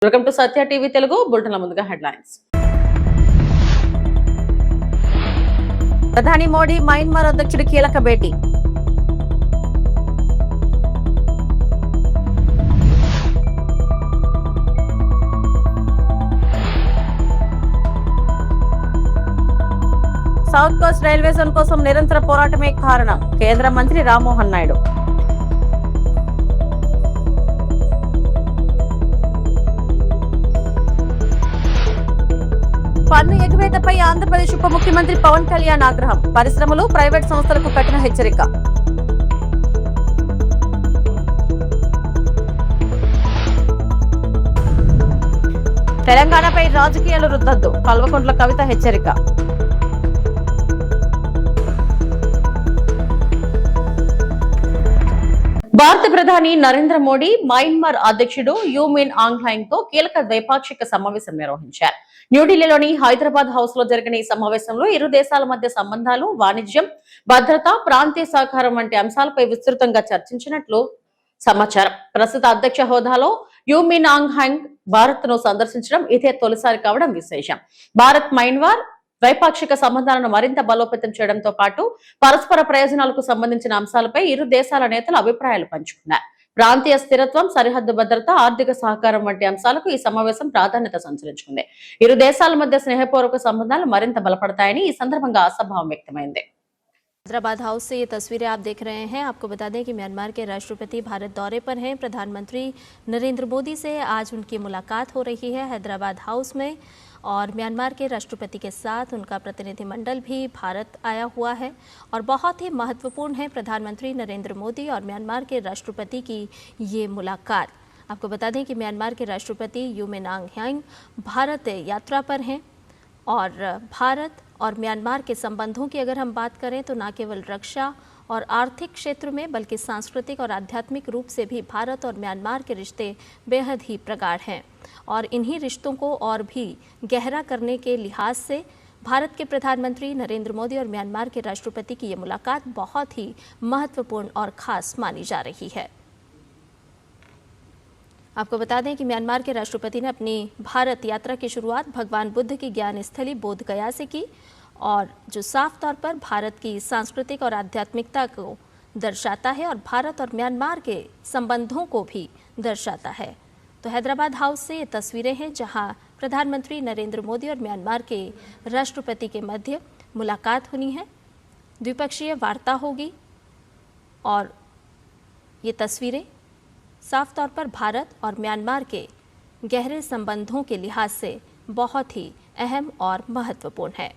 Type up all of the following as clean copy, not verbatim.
Welcome to Satya TV Telugu బులెటిన్ల ముందుగా headlines. ప్రధాని మోడీ మయన్మార్ అధ్యక్షుడి కీలక భేటీ. సౌత్ కోస్ట్ రైల్వే జోన్ కోసం నిరంతర పోరాటమే కారణం కేంద్ర మంత్రి రామ్మోహన్ నాయుడు. పన్ను ఎగవేతపై ఆంధ్రప్రదేశ్ ఉప ముఖ్యమంత్రి పవన్ కళ్యాణ్ ఆగ్రహం. పరిశ్రమలు, ప్రైవేట్ సంస్థలకు కఠిన హెచ్చరిక. తెలంగాణపై రాజకీయాలు రుద్దొద్దు, కల్వకుంట్ల కవిత హెచ్చరిక. భారత ప్రధాని నరేంద్ర మోడీ మయన్మార్ అధ్యక్షుడు యూ మిన్ ఆంగ్ హ్లైంగ్ తో కీలక ద్వైపాక్షిక సమావేశం నిర్వహించారు. న్యూఢిల్లీలోని హైదరాబాద్ హౌస్ లో జరిగిన ఈ సమావేశంలో ఇరు దేశాల మధ్య సంబంధాలు, వాణిజ్యం, భద్రత, ప్రాంతీయ సహకారం వంటి అంశాలపై విస్తృతంగా చర్చించినట్లు సమాచారం. ప్రస్తుత అధ్యక్ష హోదాలో యూ మిన్ ఆంగ్ హ్లైంగ్ భారత్ ను సందర్శించడం ఇదే తొలిసారి కావడం విశేషం. భారత్ మయన్మార్ ద్వైపాక్షిక సంబంధాలను మరింత బలోపేతం చేయడంతో పాటు పరస్పర ప్రయోజనాలకు సంబంధించిన అంశాలపై ఇరు దేశాల నేతలు అభిప్రాయాలు పంచుకున్నారు. ప్రాంతీయ స్థిరత్వం, సరిహద్దు భద్రత, ఆర్థిక సహకారం వంటి అంశాలకు ఈ సమావేశం ప్రాధాన్యత సంతరించుకుంది. ఇరు దేశాల మధ్య స్నేహపూర్వక సంబంధాలు మరింత బలపడతాయని ఈ సందర్భంగా ఆశాభావం వ్యక్తమైంది. हैदराबाद हाउस से ये तस्वीरें आप देख रहे हैं। आपको बता दें कि म्यांमार के राष्ट्रपति भारत दौरे पर हैं। प्रधानमंत्री नरेंद्र मोदी से आज उनकी मुलाकात हो रही है हैदराबाद हाउस में, और म्यांमार के राष्ट्रपति के साथ उनका प्रतिनिधिमंडल भी भारत आया हुआ है और बहुत ही महत्वपूर्ण है प्रधानमंत्री नरेंद्र मोदी और म्यांमार के राष्ट्रपति की ये मुलाकात। आपको बता दें कि म्यांमार के राष्ट्रपति यू मिन आंग ह्लाइंग भारत यात्रा पर हैं, और भारत और म्यांमार के संबंधों की अगर हम बात करें तो न केवल रक्षा और आर्थिक क्षेत्र में बल्कि सांस्कृतिक और आध्यात्मिक रूप से भी भारत और म्यांमार के रिश्ते बेहद ही प्रगाढ़ हैं, और इन्हीं रिश्तों को और भी गहरा करने के लिहाज से भारत के प्रधानमंत्री नरेंद्र मोदी और म्यांमार के राष्ट्रपति की ये मुलाकात बहुत ही महत्वपूर्ण और खास मानी जा रही है। आपको बता दें कि म्यांमार के राष्ट्रपति ने अपनी भारत यात्रा की शुरुआत भगवान बुद्ध की ज्ञान स्थली बोध गया से की, और जो साफ तौर पर भारत की सांस्कृतिक और आध्यात्मिकता को दर्शाता है और भारत और म्यांमार के संबंधों को भी दर्शाता है। तो हैदराबाद हाउस से ये तस्वीरें हैं जहां प्रधानमंत्री नरेंद्र मोदी और म्यांमार के राष्ट्रपति के मध्य मुलाकात होनी है, द्विपक्षीय वार्ता होगी, और ये तस्वीरें साफ तौर पर भारत और म्यांमार के गहरे संबंधों के लिहाज से बहुत ही अहम और महत्वपूर्ण है।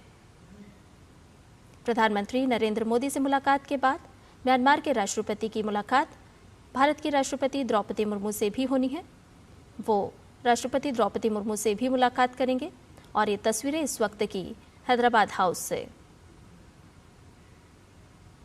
प्रधानमंत्री नरेंद्र मोदी से मुलाकात के बाद म्यांमार के राष्ट्रपति की मुलाकात भारत की राष्ट्रपति द्रौपदी मुर्मू से भी होनी है। वो राष्ट्रपति द्रौपदी मुर्मू से भी मुलाकात करेंगे, और ये तस्वीरें इस वक्त की हैदराबाद हाउस से।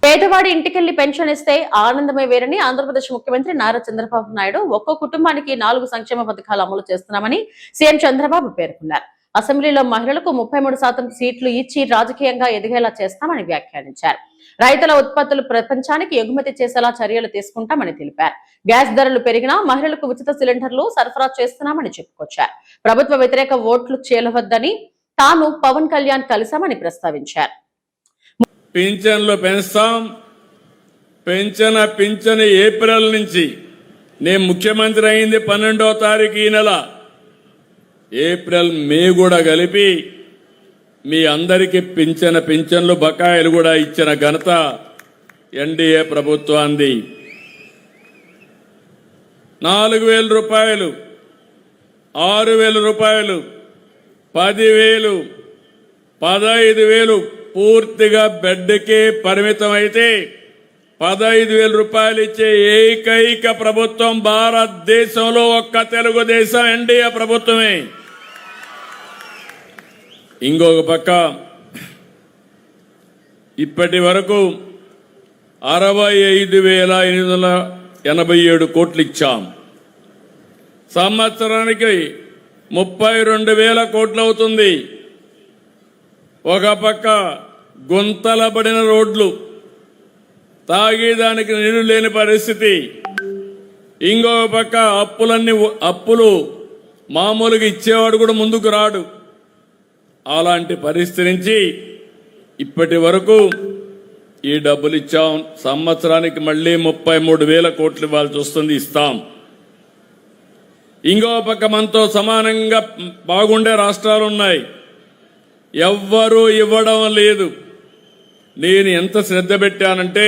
పేదవాడి ఇంటికెళ్లి పెన్షన్ ఇస్తే ఆనందమే వేరని ఆంధ్రప్రదేశ్ ముఖ్యమంత్రి నారా చంద్రబాబు నాయుడు ఒక్కో కుటుంబానికి 4 సంక్షేమ పథకాలు అమలు చేస్తున్నామని సీఎం చంద్రబాబు పేర్కొన్నారు. అసెంబ్లీలో మహిళలకు 33% సీట్లు ఇచ్చి రాజకీయంగా ఎదిగేలా చేస్తామని వ్యాఖ్యానించారు. రైతుల ఉత్పత్తులు ప్రపంచానికి ఎగుమతి చేసేలా చర్యలు తీసుకుంటామని తెలిపారు. గ్యాస్ ధరలు పెరిగినా మహిళలకు ఉచిత సిలిండర్లు సరఫరా చేస్తున్నామని చెప్పుకొచ్చారు. ప్రభుత్వ వ్యతిరేక ఓట్లు చేయవద్దని తాను పవన్ కళ్యాణ్ కలిశామని ప్రస్తావించారు. పింఛన్లు పెంచుతాం. పింఛన్ ఏప్రిల్ నుంచి, నేను ముఖ్యమంత్రి అయింది 12వ తారీఖు ఈ నెల, ఏప్రిల్ మే కూడా కలిపి మీ అందరికీ పింఛన్లు బకాయిలు కూడా ఇచ్చిన ఘనత ఎన్డీఏ ప్రభుత్వాన్ని. 4,000 రూపాయలు, 6,000 రూపాయలు, 10,000, 15,000 పూర్తిగా బెడ్కే పరిమితం అయితే 15,000 రూపాయలు ఇచ్చే ఏకైక ప్రభుత్వం భారతదేశంలో ఒక్క తెలుగుదేశం ఎన్డీఏ ప్రభుత్వమే. ఇంకొక పక్క ఇప్పటి వరకు 65,887 కోట్లు ఇచ్చాం. సంవత్సరానికి 32,000 కోట్లు అవుతుంది. ఒక పక్క గుంతలబడిన రోడ్లు, తాగేదానికి నీళ్లు లేని పరిస్థితి, ఇంకో పక్క అప్పులు మామూలుగా ఇచ్చేవాడు కూడా ముందుకు రాడు. అలాంటి పరిస్థితి నుంచి ఇప్పటి వరకు ఈ డబ్బులు ఇచ్చాం. సంవత్సరానికి మళ్ళీ 33,000 కోట్లు ఇవ్వాల్సి వస్తుంది, ఇస్తాం. ఇంకో పక్క మనతో సమానంగా బాగుండే రాష్ట్రాలు ఉన్నాయి, ఎవ్వరూ ఇవ్వడం లేదు. నేను ఎంత శ్రద్ధ పెట్టానంటే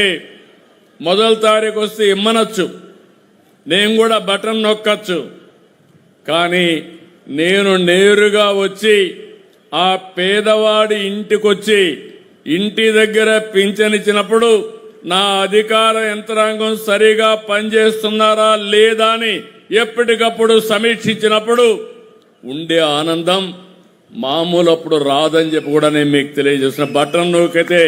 మొదటి తారీఖు వస్తే ఇమ్మనొచ్చు, నేను కూడా బటన్ నొక్కచ్చు, కానీ నేను నేరుగా వచ్చి ఆ పేదవాడి ఇంటికొచ్చి ఇంటి దగ్గర పింఛనిచ్చినప్పుడు నా అధికార యంత్రాంగం సరిగా పనిచేస్తున్నారా లేదా అని ఎప్పటికప్పుడు సమీక్షించినప్పుడు ఉండే ఆనందం మామూలు అప్పుడు రాదని చెప్పి కూడా నేను మీకు తెలియజేసిన. బటన్ నొక్కితే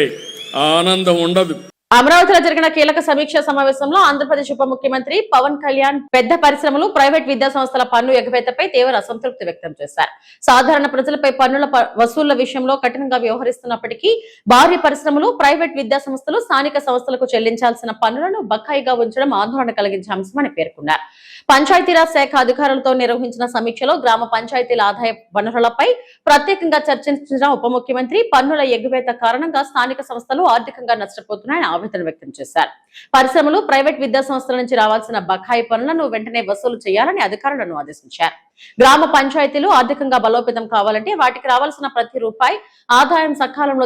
ఆ ఆనందం ఉండదు. అమరావతిలో జరిగిన కీలక సమీక్ష సమావేశంలో ఆంధ్రప్రదేశ్ ఉప ముఖ్యమంత్రి పవన్ కళ్యాణ్ పెద్ద పరిశ్రమలు, ప్రైవేట్ విద్యా సంస్థల పన్ను ఎగవేతపై తీవ్ర అసంతృప్తి వ్యక్తం చేశారు. సాధారణ ప్రజలపై పన్నుల వసూళ్ల విషయంలో కఠినంగా వ్యవహరిస్తున్నప్పటికీ భారీ పరిశ్రమలు, ప్రైవేట్ విద్యా సంస్థలు స్థానిక సంస్థలకు చెల్లించాల్సిన పన్నులను బకాయిగా ఉంచడం ఆందోళన కలిగించే అంశమని పేర్కొన్నారు. పంచాయతీరాజ్ శాఖ అధికారులతో నిర్వహించిన సమీక్షలో గ్రామ పంచాయతీల ఆదాయ వనరులపై ప్రత్యేకంగా చర్చించిన ఉప ముఖ్యమంత్రి పన్నుల ఎగువేత కారణంగా స్థానిక సంస్థలు ఆర్థికంగా నష్టపోతున్నాయని ఆవేదన వ్యక్తం చేశారు. పరిశ్రమలు, ప్రైవేట్ విద్యా సంస్థల నుంచి రావాల్సిన బకాయి పన్నులను వెంటనే వసూలు చేయాలని అధికారులను ఆదేశించారు. గ్రామ పంచాయతీలు ఆర్థికంగా బలోపేతం కావాలంటే వాటికి రావాల్సిన ప్రతి రూపాయి ఆదాయం సకాలంలో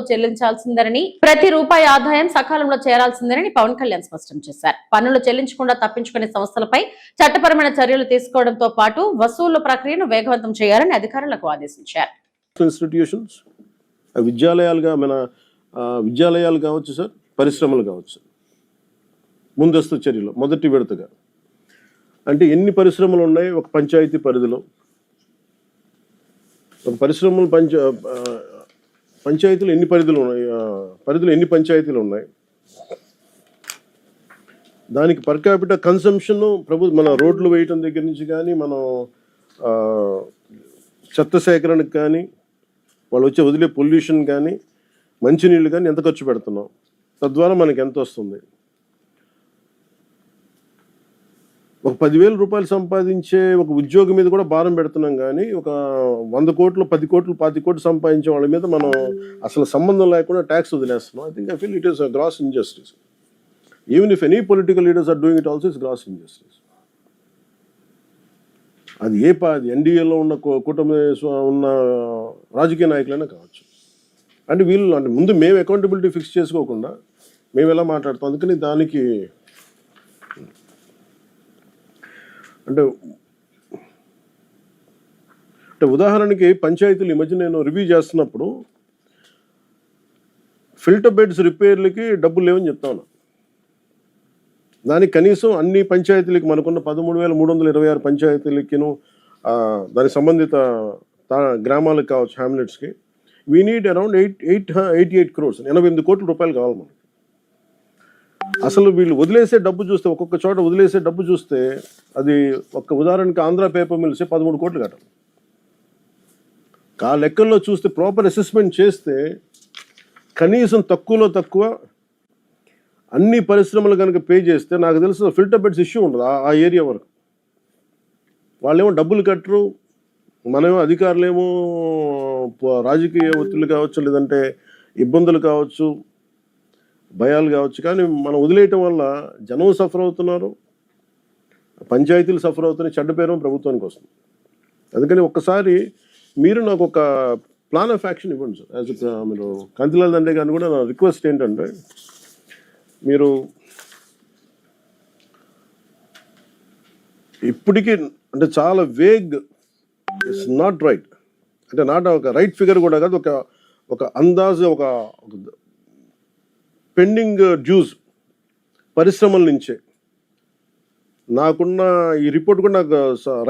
చేరాల్సిందేనని పవన్ కళ్యాణ్ స్పష్టం చేశారు. పన్నులు చెల్లించకుండా తప్పించుకునే సంస్థలపై చట్టపరమైన చర్యలు తీసుకోవడంతో పాటు వసూళ్ల ప్రక్రియను వేగవంతం చేయాలని అధికారులకు ఆదేశించారు. ఇన్స్టిట్యూషన్స్, విద్యాలయాలు కావచ్చు సార్, పరిశ్రమలు కావచ్చు, ముందస్తు చర్యలు మొదటి విడతగా అంటే ఎన్ని పరిశ్రమలు ఉన్నాయి ఒక పంచాయతీ పరిధిలో, ఒక పరిశ్రమలు పంచాయతీలు ఎన్ని పరిధిలో ఎన్ని పంచాయతీలు ఉన్నాయి, దానికి పర్ క్యాపిటల్ కన్సంప్షన్ మన రోడ్లు వేయటం దగ్గర నుంచి కానీ, మనం చెత్త సేకరణకు కానీ, వాళ్ళు వచ్చే వదిలే పొల్యూషన్ కానీ, మంచినీళ్ళు కానీ ఎంత ఖర్చు పెడుతున్నాం, తద్వారా మనకి ఎంత వస్తుంది. ఒక 10,000 రూపాయలు సంపాదించే ఒక ఉద్యోగి మీద కూడా భారం పెడుతున్నాం, కానీ ఒక 100 కోట్లు, 10 కోట్లు, 25 కోట్లు సంపాదించే వాళ్ళ మీద మనం అసలు సంబంధం లేకుండా tax వదిలేస్తున్నాం. I feel it is a gross injustice. Even if any political leaders are doing it also, it's gross injustice. అది ఎన్డీఏలో ఉన్న కూటమి ఉన్న రాజకీయ నాయకులైనా కావచ్చు. అంటే వీళ్ళు ముందు మేము అకౌంటబిలిటీ ఫిక్స్ చేసుకోకుండా మేము ఎలా మాట్లాడతాం. అందుకని దానికి అంటే ఉదాహరణకి పంచాయతీలు ఈ మధ్య నేను రివ్యూ చేస్తున్నప్పుడు ఫిల్టర్ బెడ్స్ రిపేర్లకి డబ్బులు లేవని చెప్తాను. దానికి కనీసం అన్ని పంచాయతీలకి మనకున్న 13,326 పంచాయతీలకిను దానికి సంబంధిత గ్రామాలకు కావచ్చు, హ్యామ్లెట్స్కి వీ నీడ్ అరౌండ్ 88 crores, 88 కోట్ల రూపాయలు కావాలి మనకి. అసలు వీళ్ళు వదిలేసే డబ్బు చూస్తే, ఒక్కొక్క చోట వదిలేసే డబ్బు చూస్తే, అది ఒక్క ఉదాహరణకి ఆంధ్ర పేపర్ మిల్స్ 13 కోట్లు కట్టాలి. ఆ లెక్కల్లో చూస్తే ప్రాపర్ అసెస్మెంట్ చేస్తే కనీసం తక్కువలో తక్కువ అన్ని పరిశ్రమలు కనుక పే చేస్తే నాకు తెలుసు ఫిల్టర్ బెడ్స్ ఇష్యూ ఉండదు ఆ ఏరియా వరకు. వాళ్ళేమో డబ్బులు కట్టరు, మనమేమో అధికారులేమో రాజకీయ ఒత్తిళ్ళు కావచ్చు, లేదంటే ఇబ్బందులు కావచ్చు, భయాలు కావచ్చు, కానీ మనం వదిలేయటం వల్ల జనం సఫర్ అవుతున్నారు, పంచాయతీలు సఫర్ అవుతున్నాయి, చెడ్డ పేరు ప్రభుత్వానికి వస్తుంది. అందుకని ఒక్కసారి మీరు నాకు ఒక ప్లాన్ ఆఫ్ యాక్షన్ ఇవ్వండి సార్. యాజ్ మీరు కంతిలాల్ దండే గారిని కూడా నా రిక్వెస్ట్ ఏంటంటే, మీరు ఇప్పటికీ అంటే చాలా వేగ్, ఇట్స్ నాట్ రైట్, అంటే నాట్ ఒక రైట్ ఫిగర్ కూడా కాదు, ఒక అందాజు, ఒక పెండింగ్ డ్యూస్ పరిశ్రమల నుంచే నాకున్న ఈ రిపోర్ట్ కూడా నాకు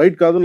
రైట్ కాదు.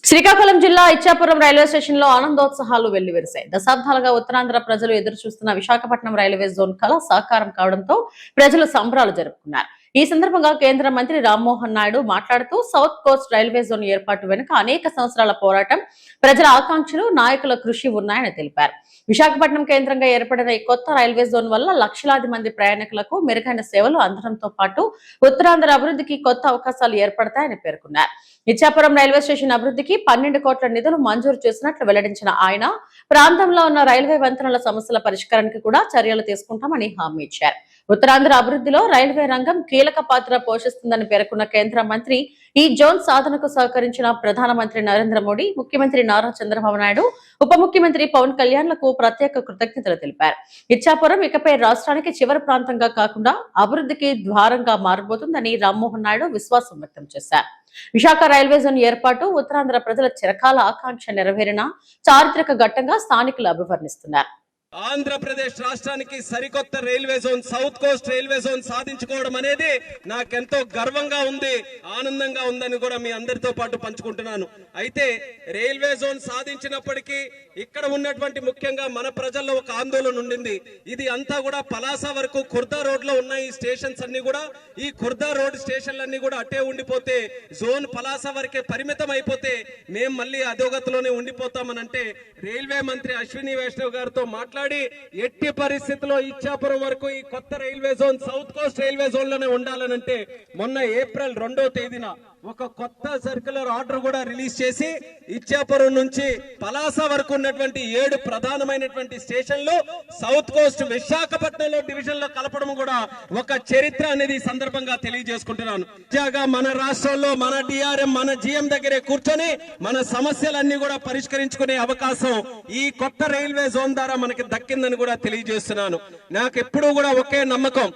శ్రీకాకుళం జిల్లా ఇచ్చాపురం రైల్వే స్టేషన్ లో ఆనందోత్సాహాలు వెల్లివిరిశాయి. దశాబ్దాలుగా ఉత్తరాంధ్ర ప్రజలు ఎదురు చూస్తున్న విశాఖపట్నం రైల్వే జోన్ కళ సాకారం కావడంతో ప్రజలు సంబరాలు జరుపుకున్నారు. ఈ సందర్భంగా కేంద్ర మంత్రి రామ్మోహన్ నాయుడు మాట్లాడుతూ సౌత్ కోస్ట్ రైల్వే జోన్ ఏర్పాటు వెనుక అనేక సంవత్సరాల పోరాటం, ప్రజల ఆకాంక్షలు, నాయకుల కృషి ఉన్నాయని తెలిపారు. విశాఖపట్నం కేంద్రంగా ఏర్పడిన ఈ కొత్త రైల్వే జోన్ వల్ల లక్షలాది మంది ప్రయాణికులకు మెరుగైన సేవలు అందడంతో పాటు ఉత్తరాంధ్ర అభివృద్ధికి కొత్త అవకాశాలు ఏర్పడతాయని పేర్కొన్నారు. ఇచ్చాపురం రైల్వే స్టేషన్ అభివృద్ధికి 12 కోట్ల నిధులు మంజూరు చేసినట్లు వెల్లడించిన ఆయన ప్రాంతంలో ఉన్న రైల్వే వంతెనల సమస్యల పరిష్కారానికి కూడా చర్యలు తీసుకుంటామని హామీ ఇచ్చారు. ఉత్తరాంధ్ర అభివృద్ధిలో రైల్వే రంగం కీలక పాత్ర పోషిస్తుందని పేర్కొన్న కేంద్ర మంత్రి ఈ జోన్ సాధనకు సహకరించిన ప్రధానమంత్రి నరేంద్ర మోడీ, ముఖ్యమంత్రి నారా చంద్రబాబు నాయుడు, ఉప ముఖ్యమంత్రి పవన్ కళ్యాణ్లకు ప్రత్యేక కృతజ్ఞతలు తెలిపారు. ఇచ్చాపురం ఇకపై రాష్ట్రానికి చివరి ప్రాంతంగా కాకుండా అభివృద్ధికి ద్వారంగా మారబోతుందని రామ్మోహన్ నాయుడు విశ్వాసం వ్యక్తం చేశారు. విశాఖ రైల్వే జోన్ ఏర్పాటు ఉత్తరాంధ్ర ప్రజల చిరకాల ఆకాంక్ష నెరవేరిన చారిత్రక ఘట్టంగా స్థానికులు అభివర్ణిస్తున్నారు. ఆంధ్రప్రదేశ్ రాష్ట్రానికి సరికొత్త railway zone, south coast railway zone సాధించుకోవడం అనేది నాకెంతో గర్వంగా ఉంది, ఆనందంగా ఉందని కూడా మీ అందరితో పాటు పంచుకుంటున్నాను. అయితే రైల్వే జోన్ సాధించినప్పటికీ ఇక్కడ ఉన్నటువంటి ముఖ్యంగా మన ప్రజల్లో ఒక ఆందోళన ఉండింది. ఇది అంతా కూడా పలాస వరకు ఖుర్దా రోడ్ లో ఉన్న ఈ స్టేషన్స్ అన్ని కూడా, ఈ ఖుర్దా రోడ్ స్టేషన్లన్నీ కూడా అట్టే ఉండిపోతే, జోన్ పలాస వరకే పరిమితం అయిపోతే మేము మళ్ళీ అధోగతిలోనే ఉండిపోతామని అంటే రైల్వే మంత్రి అశ్విని వైష్ణవ్ గారితో మాట్లాడి ఎట్టి పరిస్థితుల్లో ఇచ్చాపురం వరకు ఈ కొత్త railway zone south coast railway zone లోనే ఉండాలనంటే మొన్న ఏప్రిల్ 2వ తేదీన ఒక కొత్త సర్క్యులర్ ఆర్డర్ కూడా రిలీజ్ చేసి ఇచ్చాపురం నుంచి పలాస వరకు ఉన్నటువంటి 7 ప్రధానమైనటువంటి స్టేషన్లు సౌత్ కోస్ట్ విశాఖపట్నంలో డివిజన్ లో కలపడం కూడా ఒక చరిత్ర అనేది సందర్భంగా తెలియజేసుకుంటున్నాను. తాజాగా మన రాష్ట్రంలో మన డిఆర్ఎం, మన జిఎం దగ్గరే కూర్చొని మన సమస్యలన్నీ కూడా పరిష్కరించుకునే అవకాశం ఈ కొత్త రైల్వే జోన్ ద్వారా మనకి దక్కిందని కూడా తెలియజేస్తున్నాను. నాకు ఎప్పుడూ కూడా ఒకే నమ్మకం,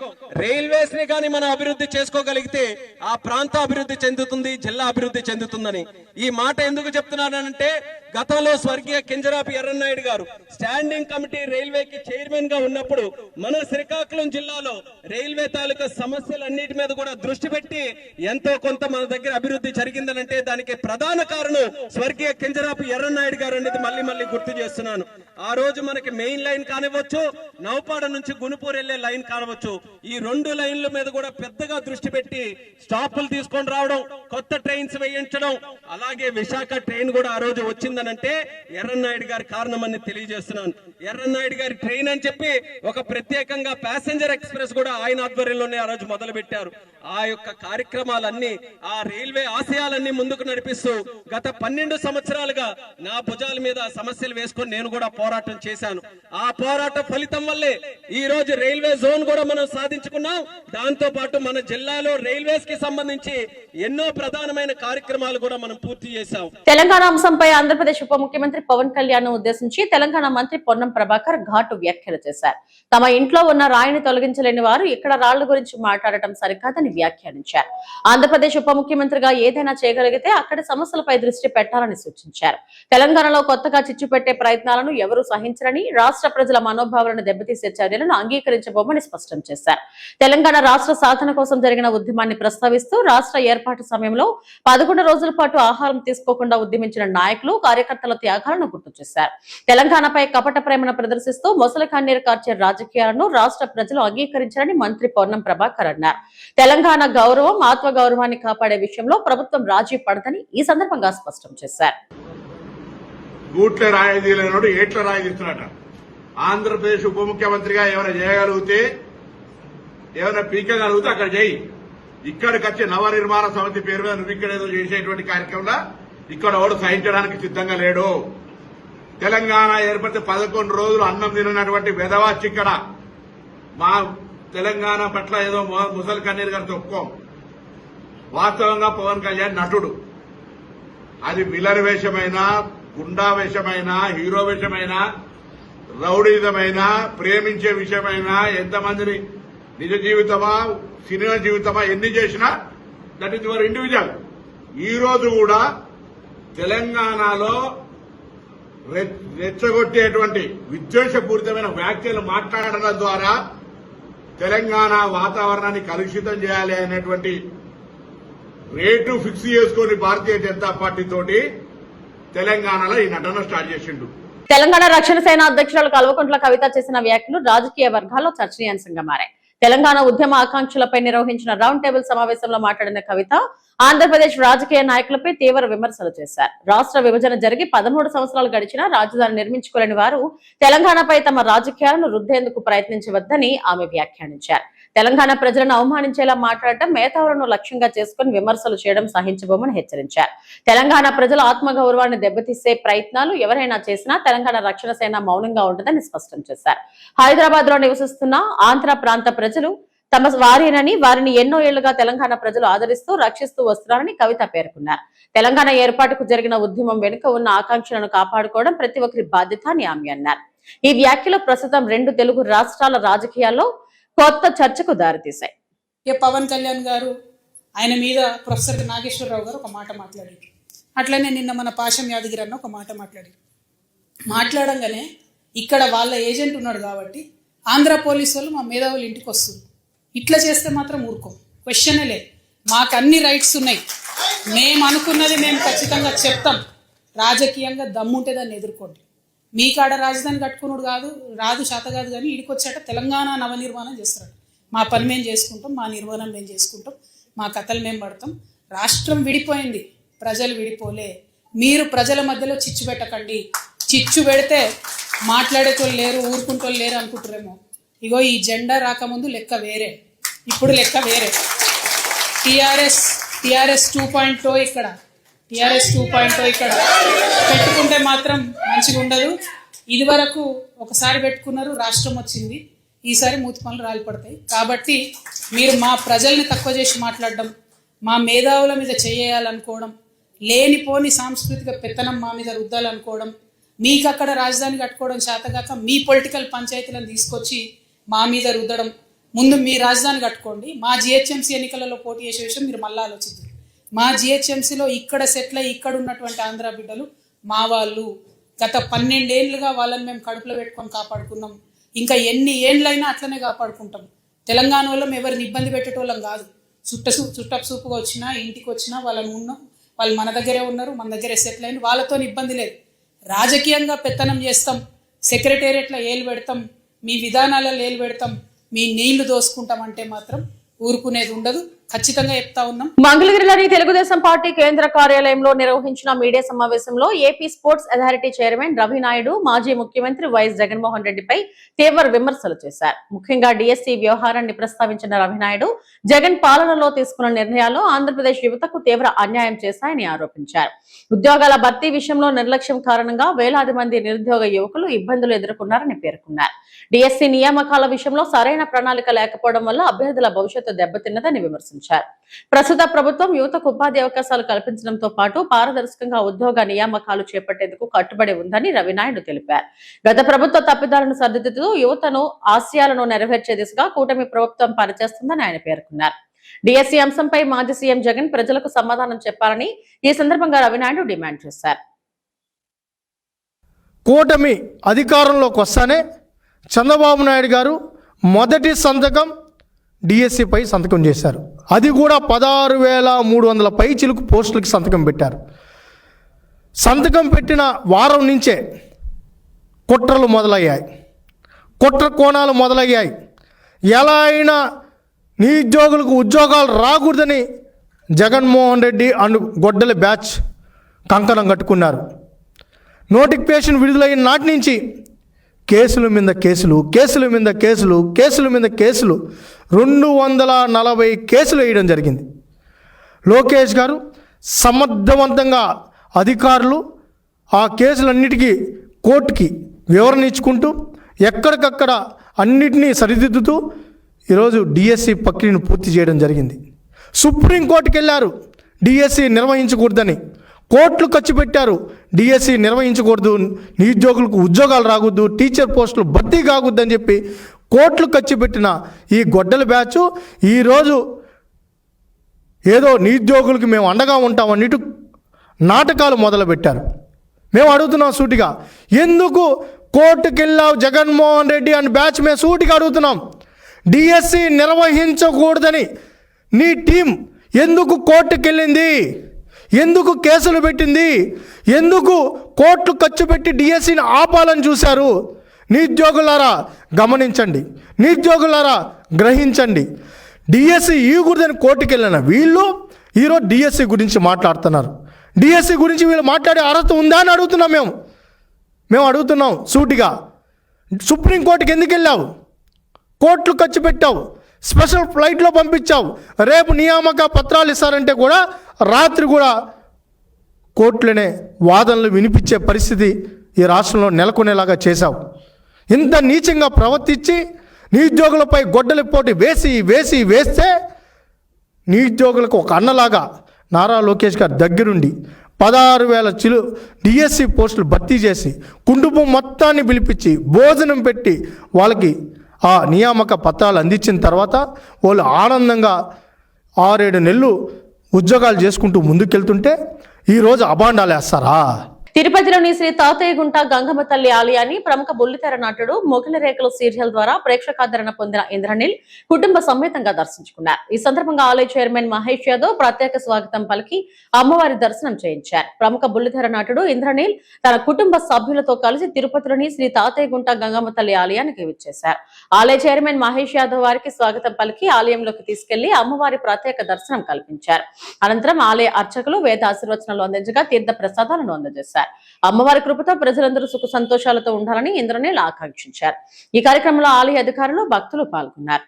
రైల్వేస్ ని కానీ మనం అభివృద్ధి చేసుకోగలిగితే ఆ ప్రాంత అభివృద్ధి చెందుతుంది, జిల్లా అభివృద్ధి చెందుతుందని. ఈ మాట ఎందుకు చెప్తున్నానంటే గతంలో స్వర్గీయ కింజరాపు ఎర్రన్నాయుడు గారు స్టాండింగ్ కమిటీ రైల్వేకి చైర్మన్ గా ఉన్నప్పుడు మన శ్రీకాకుళం జిల్లాలో రైల్వే తాలూకా సమస్యలన్నిటి మీద కూడా దృష్టి పెట్టి ఎంతో కొంత మన దగ్గర అభివృద్ధి జరిగిందనంటే దానికి ప్రధాన కారణం స్వర్గీయ కింజరాపు ఎర్రన్నాయుడు గారు అనేది మళ్ళీ గుర్తు చేస్తున్నాను. ఆ రోజు మనకి మెయిన్ లైన్ కానివ్వచ్చు, నౌపాడ నుంచి గునుపూర్ వెళ్లే లైన్ కానివ్వచ్చు, ఈ 2 లైన్ల మీద కూడా పెద్దగా దృష్టి పెట్టి స్టాపులు తీసుకొని రావడం, కొత్త ట్రైన్స్ వేయించడం, అలాగే విశాఖ ట్రైన్ కూడా ఆ రోజు వచ్చిందనంటే ఎర్రన్నాయుడు గారి కారణమని తెలియజేస్తున్నాను. ఎర్రన్నాయుడు గారి ట్రైన్ అని చెప్పి ఒక ప్రత్యేకంగా ప్యాసింజర్ ఎక్స్ప్రెస్ కూడా ఆయన ఆధ్వర్యంలోనే ఆ రోజు మొదలు పెట్టారు. ఆ యొక్క కార్యక్రమాలన్నీ, ఆ రైల్వే ఆశయాలన్నీ ముందుకు నడిపిస్తూ గత 12 సంవత్సరాలుగా నా భుజాల మీద సమస్యలు వేసుకొని నేను కూడా పోరాటం చేశాను. ఆ పోరాట ఫలితం వల్లే ఈ రోజు రైల్వే జోన్ కూడా మనం సాధించుకున్నాం. దాంతో పాటు మన జిల్లాలో రైల్వేస్ కి సంబంధించి ఎన్నో ప్రధానమైన కార్యక్రమాలు కూడా మనం పూర్తి చేశాం. తెలంగాణ అంశంపై ఆంధ్రప్రదేశ్ ఉప ముఖ్యమంత్రి పవన్ కళ్యాణ్ ఉద్దేశించి తెలంగాణ మంత్రి పొన్నం ప్రభాకర్ ఘాటు వ్యాఖ్యలు చేశారు. తమ ఇంట్లో ఉన్న రాయిని తొలగించలేని వారు ఇక్కడ రాళ్ల గురించి మాట్లాడటం సరికాదని వ్యాఖ్యానించారు. ఆంధ్రప్రదేశ్ ఉప ముఖ్యమంత్రిగా ఏదైనా చేయగలిగితే అక్కడి సమస్యలపై దృష్టి పెట్టాలని సూచించారు. తెలంగాణలో కొత్తగా చిచ్చు పెట్టే ప్రయత్నాలను ఎవరూ సహించరని, రాష్ట్ర ప్రజల మనోభావాలను దెబ్బతీసే చర్యలను అంగీకరించబోమని స్పష్టం చేశారు. తెలంగాణ రాష్ట్ర సాధన కోసం జరిగిన ఉద్యమాన్ని ప్రస్తావిస్తూ రాష్ట్ర ఏర్పాటు సమయంలో 11 రోజుల పాటు ఆహారం తీసుకోకుండా ఉద్యమించిన నాయకులు, కార్యకర్తల త్యాగాలను గుర్తు చేశారు. తెలంగాణపై కపట ప్రేమను ప్రదర్శిస్తూ మొసలి కన్నీరు కార్చే రాజకీయాలను రాష్ట్ర ప్రజలు అంగీకరించారని మంత్రి పొన్నం ప్రభాకర్ అన్నారు. తెలంగాణ గౌరవం, ఆత్మగౌరవాన్ని కాపాడే విషయంలో ప్రభుత్వం రాజీ పడదని ఈ సందర్భంగా స్పష్టం చేశారు. గూట్ల రాయదీలనుడు ఏట్ల రాయదీస్తున్నాట. ఆంధ్రప్రదేశ్ ఉప ముఖ్యమంత్రిగా ఏమైనా చేయగలిగితే, ఏమైనా పీకగలిగితే అక్కడ చేయి. ఇక్కడికి వచ్చి నవనిర్మాణ సమితి పేరు మీద నువ్వు ఇక్కడ ఏదో చేసేటువంటి కార్యక్రమంలో ఇక్కడ ఎవడు సహించడానికి సిద్ధంగా లేడు. తెలంగాణ ఏర్పడితే 11 రోజులు అన్నం తినటువంటి వెధవాచి ఇక్కడ మా తెలంగాణ పట్ల ఏదో ముసలి కన్నీరు గారితో ఒప్పుకోం. వాస్తవంగా పవన్ కళ్యాణ్ నటుడు. అది విలన్ వేషమైనా, గుండా వేషమైనా, హీరో వేషమైనా, రౌడీజమైనా, ప్రేమించే విషయమైనా, ఎంతమందిని నిజ జీవితమా సినిమా జీవితమా ఎన్ని చేసినా దట్ ఈస్ యువర్ ఇండివిజువల్. ఈ రోజు కూడా తెలంగాణలో రెచ్చగొట్టేటువంటి విద్వేషపూరితమైన వ్యాఖ్యలు మాట్లాడడం ద్వారా తెలంగాణ వాతావరణాన్ని కలుషితం చేయాలి అనేటువంటి రేటు ఫిక్స్ చేసుకుని భారతీయ జనతా పార్టీ తోటి తెలంగాణలో ఈ నటన స్టార్ట్ చేసిండు. తెలంగాణ రక్షణ సేన అధ్యక్షురాలు కల్వకుంట్ల కవిత చేసిన వ్యాఖ్యలు రాజకీయ వర్గాల్లో చర్చనీయాంశంగా మారాయి. తెలంగాణ ఉద్యమ ఆకాంక్షలపై నిర్వహించిన రౌండ్ టేబుల్ సమావేశంలో మాట్లాడిన కవిత ఆంధ్రప్రదేశ్ రాజకీయ నాయకులపై తీవ్ర విమర్శలు చేశారు. రాష్ట్ర విభజన జరిగి 13 సంవత్సరాలు గడిచినా రాజధాని నిర్మించుకోలేని వారు తెలంగాణపై తమ రాజకీయాలను రుద్దేందుకు ప్రయత్నించవద్దని ఆమె వ్యాఖ్యానించారు. తెలంగాణ ప్రజలను అవమానించేలా మాట్లాడటం, మేధావులను లక్ష్యంగా చేసుకుని విమర్శలు చేయడం సహించబోమని హెచ్చరించారు. తెలంగాణ ప్రజల ఆత్మగౌరవాన్ని దెబ్బతీసే ప్రయత్నాలు ఎవరైనా చేసినా తెలంగాణ రక్షణ సేన మౌనంగా ఉండదని స్పష్టం చేశారు. హైదరాబాద్ లో నివసిస్తున్న ఆంధ్ర ప్రాంత ప్రజలు తమ వారేనని, వారిని ఎన్నో ఏళ్లుగా తెలంగాణ ప్రజలు ఆదరిస్తూ రక్షిస్తూ వస్తున్నారని కవిత పేర్కొన్నారు. తెలంగాణ ఏర్పాటుకు జరిగిన ఉద్యమం వెనుక ఉన్న ఆకాంక్షలను కాపాడుకోవడం ప్రతి ఒక్కరి బాధ్యత అని ఆమె అన్నారు. ఈ వ్యాఖ్యలు ప్రస్తుతం 2 తెలుగు రాష్ట్రాల రాజకీయాల్లో కొత్త చర్చకు దారితీశాయి. పవన్ కళ్యాణ్ గారు ఆయన మీద ప్రొఫెసర్ నాగేశ్వరరావు గారు ఒక మాట మాట్లాడారు. అట్లనే నిన్న మన పాశం యాదగిరి అన్న ఒక మాట మాట్లాడంగానే ఇక్కడ వాళ్ళ ఏజెంట్ ఉన్నాడు కాబట్టి ఆంధ్ర పోలీసు వాళ్ళు మా మేధావులు ఇంటికి వస్తారు. ఇట్లా చేస్తే మాత్రం ఊరుకోం, క్వశ్చనే లేదు. మాకు అన్ని రైట్స్ ఉన్నాయి, మేము అనుకున్నది మేము ఖచ్చితంగా చెప్తాం. రాజకీయంగా దమ్ముంటే దాన్ని ఎదుర్కోండి. మీ కాడ రాజధాని కట్టుకున్నాడు రాదు శాత కాదు, కానీ ఇడికి వచ్చాక తెలంగాణ నవనిర్మాణం చేస్తాడు. మా పని మేము చేసుకుంటాం, మా నిర్మాణం మేము చేసుకుంటాం, మా కథలు మేము పడతాం. రాష్ట్రం విడిపోయింది, ప్రజలు విడిపోలే. మీరు ప్రజల మధ్యలో చిచ్చు పెట్టకండి. చిచ్చు పెడితే మాట్లాడేటోళ్ళు లేరు, ఊరుకుంటోళ్ళు లేరు అనుకుంటారేమో. ఇగో ఈ జెండా రాకముందు లెక్క వేరే, ఇప్పుడు లెక్క వేరే. టీఆర్ఎస్ 2.0 ఇక్కడ, టీఆర్ఎస్ 2.0 ఇక్కడ పెట్టుకుంటే మాత్రం మంచిగా ఉండదు. ఇది వరకు ఒకసారి పెట్టుకున్నారు, రాష్ట్రం వచ్చింది. ఈసారి మూతి పనులు రాలిపడతాయి. కాబట్టి మీరు మా ప్రజల్ని తక్కువ చేసి మాట్లాడడం, మా మేధావుల మీద చేయాలనుకోవడం, లేనిపోని సాంస్కృతిక పెత్తనం మా మీద రుద్దాలనుకోవడం, మీకు అక్కడ రాజధాని కట్టుకోవడం చేతగాక మీ పొలిటికల్ పంచాయతీలను తీసుకొచ్చి మా మీద రుద్దడం. ముందు మీ రాజధాని కట్టుకోండి. మా జిహెచ్ఎంసీ ఎన్నికలలో పోటీ చేసే విషయం మీరు మళ్ళీ ఆలోచించారు. మా జిహెచ్ఎంసీలో ఇక్కడ సెటిల్ అయ్యి ఇక్కడ ఉన్నటువంటి ఆంధ్ర బిడ్డలు మా వాళ్ళు. గత 12 ఏళ్ళుగా వాళ్ళని మేము కడుపులో పెట్టుకొని కాపాడుకున్నాం. ఇంకా ఎన్ని ఏళ్ళైనా అట్లనే కాపాడుకుంటాం. తెలంగాణ వాళ్ళం ఎవరిని ఇబ్బంది పెట్టేటోళ్ళం కాదు. చుట్టపు సూపుగా వచ్చినా ఇంటికి వచ్చినా వాళ్ళని ఉన్నాం, వాళ్ళు మన దగ్గరే ఉన్నారు, మన దగ్గరే సెటిల్ అయిన వాళ్ళతో ఇబ్బంది లేదు. రాజకీయంగా పెత్తనం చేస్తాం, సెక్రటేరియట్లో ఏలు పెడతాం, మీ విధానాలలో ఏలు పెడతాం, మీ నీళ్లు దోసుకుంటాం అంటే మాత్రం ఊరుకునేది ఉండదు. ఖచ్చితంగా చెప్తా ఉన్నాం. మంగళగిరిలోని తెలుగుదేశం పార్టీ కేంద్ర కార్యాలయంలో నిర్వహించిన మీడియా సమావేశంలో AP sports authority chairman Ravi Naidu మాజీ ముఖ్యమంత్రి వైఎస్ జగన్మోహన్ రెడ్డిపై తీవ్ర విమర్శలు చేశారు. ముఖ్యంగా డిఎస్సి వ్యవహారాన్ని ప్రస్తావించిన రవి నాయుడు జగన్ పాలనలో తీసుకున్న నిర్ణయాలు ఆంధ్రప్రదేశ్ యువతకు తీవ్ర అన్యాయం చేశాయని ఆరోపించారు. ఉద్యోగాల భర్తీ విషయంలో నిర్లక్ష్యం కారణంగా వేలాది మంది నిరుద్యోగ యువకులు ఇబ్బందులు ఎదుర్కొన్నారని పేర్కొన్నారు. డిఎస్సి నియామకాల విషయంలో సరైన ప్రణాళిక లేకపోవడం వల్ల అభ్యర్థుల భవిష్యత్తు దెబ్బతిన్నదని విమర్శించారు. ప్రస్తుత ప్రభుత్వం యువతకు ఉపాధి అవకాశాలు కల్పించడంతో పాటు పారదర్శకంగా ఉద్యోగ నియామకాలు చేపట్టేందుకు కట్టుబడి ఉందని రవినాయుడు తెలిపారు. గత ప్రభుత్వ తప్పిదాలను సరిదిద్దుతూ యువతను ఆశయాలను నెరవేర్చే దిశగా కూటమి ప్రభుత్వం పనిచేస్తుందని ఆయన పేర్కొన్నారు. డిఎస్సి అంశంపై మాజీ సీఎం జగన్ ప్రజలకు సమాధానం చెప్పాలని ఈ సందర్భంగా రవినాయుడు డిమాండ్ చేశారు. కూటమి అధికారంలోకి వస్తానే చంద్రబాబు నాయుడు గారు మొదటి సంతకం డిఎస్సిపై సంతకం చేశారు. అది కూడా 16,300 పైచిలుకు పోస్టులకు సంతకం పెట్టారు. సంతకం పెట్టిన వారం నుంచే కుట్రలు మొదలయ్యాయి, కుట్ర కోణాలు మొదలయ్యాయి. ఎలా అయినా నిరుద్యోగులకు ఉద్యోగాలు రాకూడదని జగన్మోహన్ రెడ్డి అండ్ గొడ్డలి బ్యాచ్ కంకణం కట్టుకున్నారు. నోటిఫికేషన్ విడుదలైన నాటి నుంచి కేసుల మీద కేసులు, కేసుల మీద కేసులు, కేసుల మీద కేసులు, 240 కేసులు వేయడం జరిగింది. లోకేష్ గారు సమర్థవంతంగా అధికారులు ఆ కేసులన్నిటికీ కోర్టుకి వివరణ ఇచ్చుకుంటూ ఎక్కడికక్కడ అన్నిటినీ సరిదిద్దుతూ ఈరోజు డిఎస్సి ప్రక్రియను పూర్తి చేయడం జరిగింది. సుప్రీంకోర్టుకి వెళ్ళారు డిఎస్సి నిర్వహించకూడదని, కోట్లు ఖర్చు పెట్టారు డిఎస్సి నిర్వహించకూడదు, నిరుద్యోగులకు ఉద్యోగాలు రాకూడదు, టీచర్ పోస్టులు భర్తీ కాకూడదని చెప్పి కోట్లు ఖర్చు పెట్టిన ఈ గొడ్డల బ్యాచ్ ఈరోజు ఏదో నిరుద్యోగులకు మేము అండగా ఉంటామన్నట్టు నాటకాలు మొదలుపెట్టారు. మేము అడుగుతున్నాం సూటిగా, ఎందుకు కోర్టుకు వెళ్ళావు జగన్మోహన్ రెడ్డి అని బ్యాచ్ మేము సూటిగా అడుగుతున్నాం. డిఎస్సి నిర్వహించకూడదని నీ టీం ఎందుకు కోర్టుకు వెళ్ళింది? ఎందుకు కేసులు పెట్టింది? ఎందుకు కోర్టు ఖర్చు పెట్టి డిఎస్సిని ఆపాలని చూశారు? నిరుద్యోగులారా గమనించండి, నిరుద్యోగులారా గ్రహించండి. డిఎస్సి ఇవ్వకూడదని కోర్టుకు వెళ్ళిన వీళ్ళు ఈరోజు డిఎస్సి గురించి మాట్లాడుతున్నారు. డిఎస్సి గురించి వీళ్ళు మాట్లాడే అర్హత ఉందా అని అడుగుతున్నాం. మేము అడుగుతున్నాం సూటిగా. సుప్రీంకోర్టుకి ఎందుకు వెళ్ళావు? కోట్లు ఖర్చు పెట్టావు, స్పెషల్ ఫ్లైట్లో పంపించావు. రేపు నియామక పత్రాలు ఇస్తారంటే కూడా రాత్రి కూడా కోర్టులోనే వాదనలు వినిపించే పరిస్థితి ఈ రాష్ట్రంలో నెలకొనేలాగా చేశావు. ఇంత నీచంగా ప్రవర్తించి నిరుద్యోగులపై గొడ్డలి పోటీ వేస్తే నిరుద్యోగులకు ఒక అన్నలాగా నారా లోకేష్ గారు దగ్గరుండి 16,000 డిఎస్సి పోస్టులు భర్తీ చేసి కుటుంబం మొత్తాన్ని పిలిపించి భోజనం పెట్టి వాళ్ళకి ఆ నియామక పత్రాలు అందించిన తర్వాత వాళ్ళు ఆనందంగా 6-7 నెలలు ఉద్యోగాలు చేసుకుంటూ ముందుకెళ్తుంటే ఈరోజు అబాండాలు వేస్తారా? తిరుపతిలోని శ్రీ తాతయ్యగుంట గంగమ్మ తల్లి ఆలయాన్ని ప్రముఖ బుల్లితెర నటుడు మొగిల రేఖలు సీరియల్ ద్వారా ప్రేక్షకాదరణ పొందిన ఇంద్రనీల్ కుటుంబ సమేతంగా దర్శించుకున్నారు. ఈ సందర్భంగా ఆలయ చైర్మన్ మహేష్ యాదవ్ ప్రత్యేక స్వాగతం పలికి అమ్మవారి దర్శనం చేయించారు. ప్రముఖ బుల్లితెర నటుడు ఇంద్రనీల్ తన కుటుంబ సభ్యులతో కలిసి తిరుపతిలోని శ్రీ తాతయ్యగుంట గంగమ్మ తల్లి ఆలయానికి విచ్చేశారు. ఆలయ చైర్మన్ మహేష్ యాదవ్ వారికి స్వాగతం పలికి ఆలయంలోకి తీసుకెళ్లి అమ్మవారి ప్రత్యేక దర్శనం కల్పించారు. అనంతరం ఆలయ అర్చకులు వేద ఆశీర్వచనాలు అందించగా తీర్థ ప్రసాదాలను అందజేశారు. అమ్మవారి కృపతో ప్రజలందరూ సుఖ సంతోషాలతో ఉండాలని ఇంద్రనీల్ ఆకాంక్షించారు. ఈ కార్యక్రమంలో ఆలయ అధికారులు, భక్తులు పాల్గొన్నారు.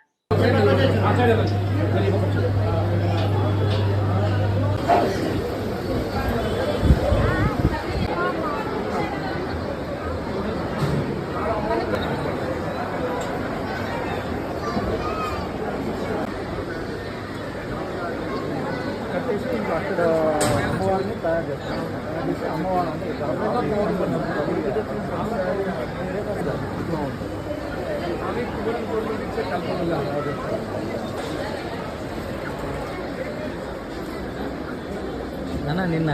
అమ్మవారిని తయారు చేస్తాం. అమ్మవారు నిన్న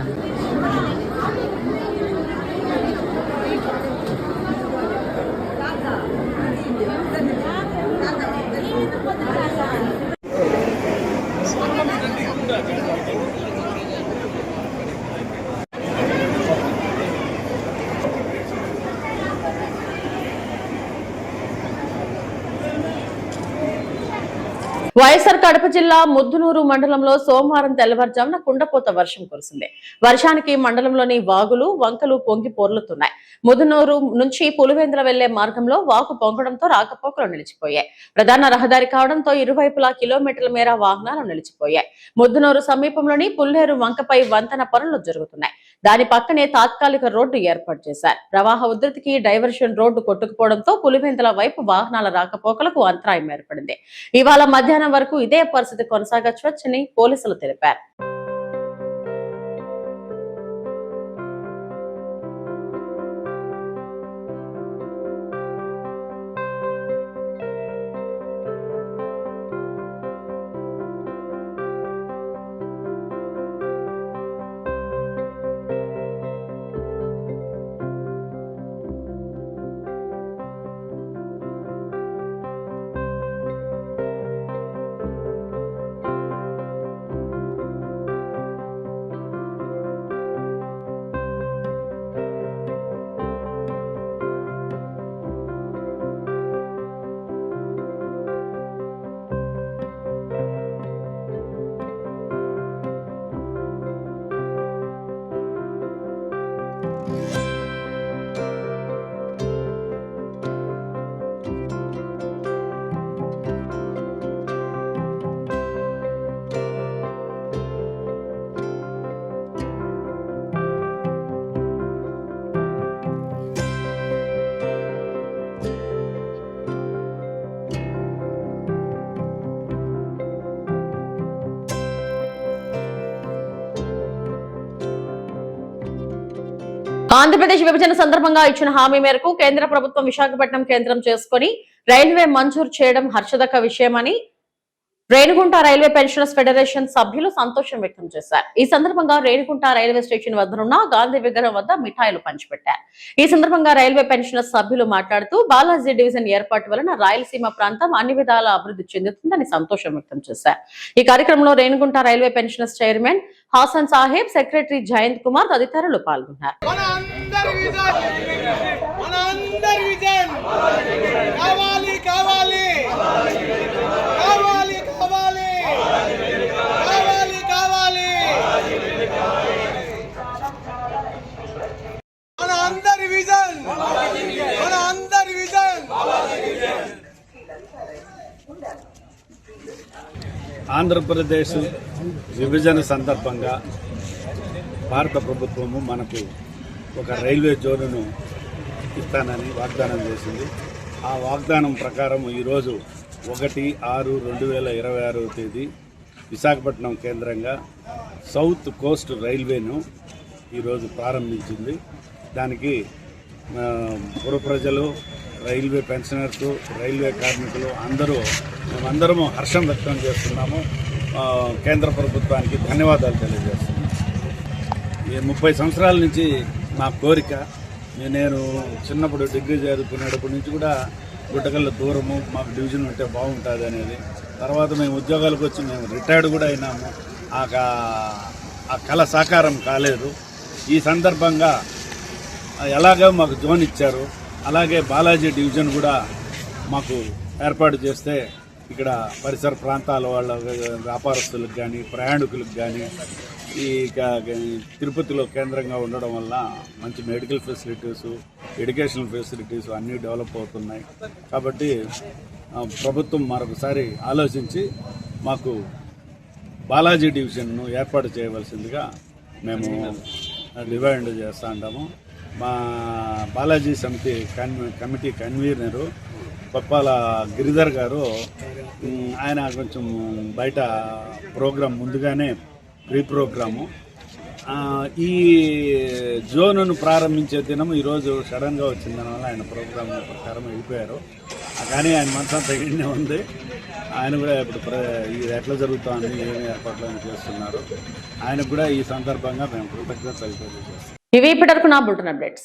వైఎస్ఆర్ కడప జిల్లా ముద్దునూరు మండలంలో సోమవారం తెల్లవారుజామున కుండపోత వర్షం కురిసింది. వర్షానికి మండలంలోని వాగులు, వంకలు పొంగి పొర్లుతున్నాయి. ముద్దునూరు నుంచి పులివెందుల వెళ్లే మార్గంలో వాగు పొంగడంతో రాకపోకలు నిలిచిపోయాయి. ప్రధాన రహదారి కావడంతో ఇరువైపులా కిలోమీటర్ల మేర వాహనాలు నిలిచిపోయాయి. ముద్దునూరు సమీపంలోని పుల్లేరు వంకపై వంతెన పనులు జరుగుతున్నాయి. దాని పక్కనే తాత్కాలిక రోడ్డు ఏర్పాటు చేశారు. ప్రవాహ ఉధృతికి డైవర్షన్ రోడ్డు కొట్టుకుపోవడంతో పులివెందుల వైపు వాహనాల రాకపోకలకు అంతరాయం ఏర్పడింది. ఇవాళ మధ్యాహ్నం వరకు ఇదే పరిస్థితి కొనసాగవచ్చని పోలీసులు తెలిపారు. ఆంధ్రప్రదేశ్ విభజన సందర్భంగా ఇచ్చిన హామీ మేరకు కేంద్ర ప్రభుత్వం విశాఖపట్నం కేంద్రం చేసుకుని రైల్వే మంజూరు చేయడం హర్షదక విషయమని రేణిగుంట రైల్వే పెన్షనర్స్ ఫెడరేషన్ సభ్యులు సంతోషం వ్యక్తం చేశారు. ఈ సందర్భంగా రేణిగుంట రైల్వే స్టేషన్ వద్దనున్న గాంధీ విగ్రహం వద్ద మిఠాయిలు పంచిపెట్టారు. ఈ సందర్భంగా రైల్వే పెన్షనర్స్ సభ్యులు మాట్లాడుతూ బాలాజీ డివిజన్ ఏర్పాటు వలన రాయలసీమ ప్రాంతం అన్ని విధాల అభివృద్ధి చెందుతుందని సంతోషం వ్యక్తం చేశారు. ఈ కార్యక్రమంలో Renigunta railway pensioners chairman Hasan Sahib, secretary Jayant Kumar తదితరులు పాల్గొన్నారు. ఆంధ్రప్రదేశ్ విభజన సందర్భంగా భారత ప్రభుత్వము మనకు ఒక రైల్వే జోన్ను ఇస్తానని వాగ్దానం చేసింది. ఆ వాగ్దానం ప్రకారం ఈరోజు 1/6/2026 తేదీ విశాఖపట్నం కేంద్రంగా సౌత్ కోస్ట్ రైల్వేను ఈరోజు ప్రారంభించింది. దానికి పుర ప్రజలు, రైల్వే పెన్షనర్స్, రైల్వే కార్మికులు మేమందరము హర్షం వ్యక్తం చేస్తున్నాము. కేంద్ర ప్రభుత్వానికి ధన్యవాదాలు తెలియజేస్తున్నాము. 30 సంవత్సరాల నుంచి నా కోరిక, నేను చిన్నప్పుడు డిగ్రీ చదువుకునేటప్పటి నుంచి కూడా గుట్టకల్ల దూరము మాకు డివిజన్ ఉంటే బాగుంటుంది అనేది. తర్వాత మేము ఉద్యోగాలకు వచ్చి మేము రిటైర్డ్ కూడా అయినాము. ఆ కళ సాకారం కాలేదు. ఈ సందర్భంగా ఎలాగో మాకు జోన్ ఇచ్చారు, అలాగే బాలాజీ డివిజన్ కూడా మాకు ఏర్పాటు చేస్తే ఇక్కడ పరిసర ప్రాంతాల వాళ్ళ వ్యాపారస్తులకు కానీ ప్రయాణికులకు కానీ ఈ తిరుపతిలో కేంద్రంగా ఉండడం వల్ల మంచి మెడికల్ ఫెసిలిటీసు, ఎడ్యుకేషనల్ ఫెసిలిటీసు అన్నీ డెవలప్ అవుతున్నాయి. కాబట్టి ప్రభుత్వం మరొకసారి ఆలోచించి మాకు బాలాజీ డివిజన్ను ఏర్పాటు చేయవలసిందిగా మేము డిమాండ్ చేస్తూ ఉంటాము. మా బాలాజీ సమితి కమిటీ కన్వీనరు పప్పాల గిరిధర్ గారు, ఆయన కొంచెం బయట ప్రోగ్రాం ముందుగానే ప్రీ ప్రోగ్రాము ఈ జోనును ప్రారంభించే దినం ఈరోజు సడన్గా వచ్చిన దానివల్ల ఆయన ప్రోగ్రాం ప్రకారం వెళ్ళిపోయారు. కానీ ఆయన మనసంతా ఇక్కడనే ఉంది. ఆయన కూడా ఇప్పుడు ఇది ఎట్లా జరుగుతుంది, ఏమి ఏర్పాట్లు చేస్తున్నారు, ఆయనకు కూడా ఈ సందర్భంగా మేము కృతజ్ఞతలు తెలియజేస్తాం. ఇవి ఇప్పటివరకు నా బులెటిన్ అప్డేట్స్.